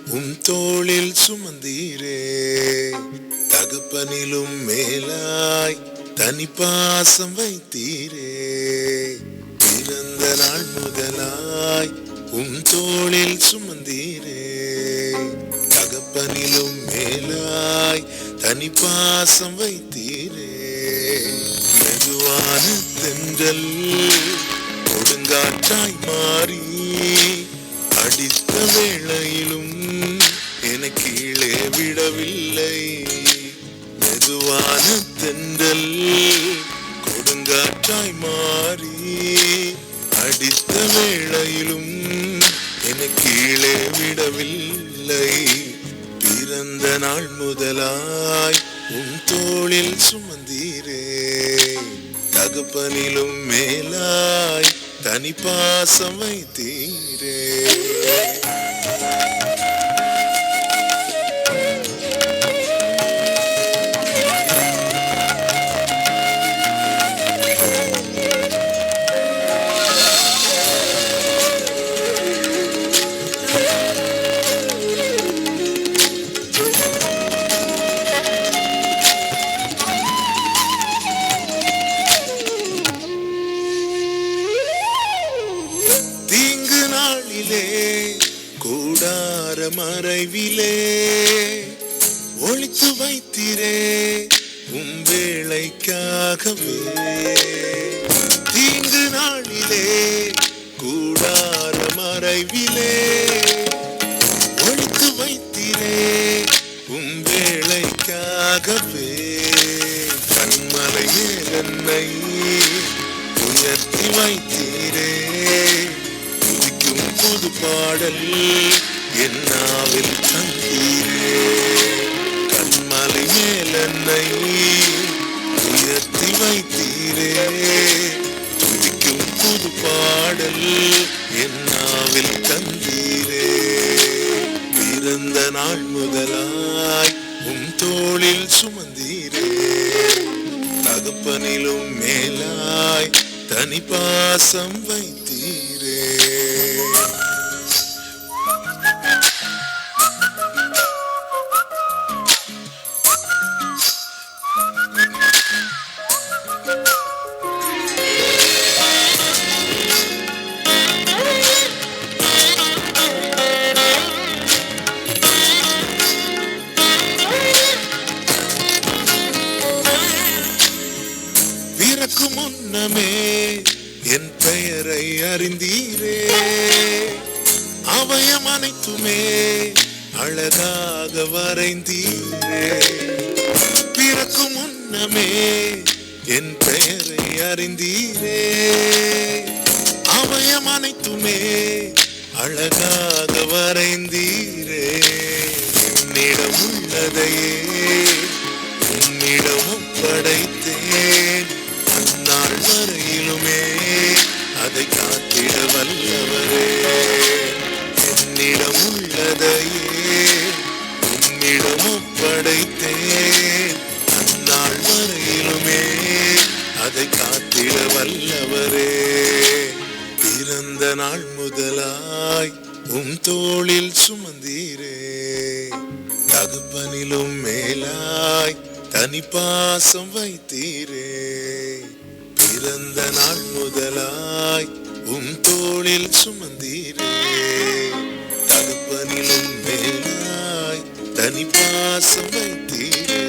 உம் தோளில் சுமந்தீரே. தகப்பனிலும் மேலாய் தனி பாசம் வைத்தீரே. பிறந்த நாள் முதலாய் உம் தோளில் சுமந்தீரே. தகப்பனிலும் மேலாய் தனி பாசம் வைத்தீரே. மெதுவான தென்றல் கொடுங்காற்றாய் மாறி அடித்த வேளையிலும் என கீழே விடவில்லை. மெதுவான தென்றல் கொடுங்காற்றாய் மாறி அடித்த வேளையிலும் என கீழே விடவில்லை. பிறந்த நாள் முதலாய் உம் தோளில் சுமந்தீரே. தகப்பனிலும் மேலாய் தனி பாசம் வைத்தீரே. கூடார மறைவிலே ஒளித்து வைத்தீரே உம் வேளைக்காகவே. தீங்கு நாளிலே கூடார மறைவிலே ஒளித்து வைத்தீரே உம் வேளைக்காகவே. கண்மலை மேல் என்னை உயர்த்தி வைத்தீரே. புது பாடல் என்னாவில் தந்தீரே. கண்மலை மேல் என்னை உயர்த்தி வைத்தீரே. துதிக்கும் புது பாடல் என்னாவில் தந்தீரே. பிறந்த நாள் முதலாய் உம் தோளில் சுமந்தீரே. தகப்பனிலும் மேலாய் தனி பாசம் வைத்தீரே. பிறக்கு முன்னமே என் பெயரை அறிந்தீரே. அவயம் அனைத்துமே அழகாக வரைந்தீரே. பிறக்கு முன்னமே என் பெயரை அறிந்தீரே. அவயம் அனைத்துமே அழகாக வரைந்தீரே. என்னிடம் உள்ளதையே உம்மிடம் படைத்தேன். அந்நாள் வரையிலுமே அதை காத்திட வல்லவரே. என்னிடம் உள்ளதையே உம்மிடம் படைத்தேன். அந்நாள் வரையிலுமே அதை காத்திட வல்லவரே. பிறந்த நாள் முதலாய் உம் தோளில் சுமந்தீரே. தகப்பனிலும் மேலாய் தனி பாசம் வைத்தீரே. பிறந்த நாள் முதலாய் உம் தோளில் சுமந்தீரே. தகப்பனிலும் மேலாய் தனி பாசம் வைத்தீரே.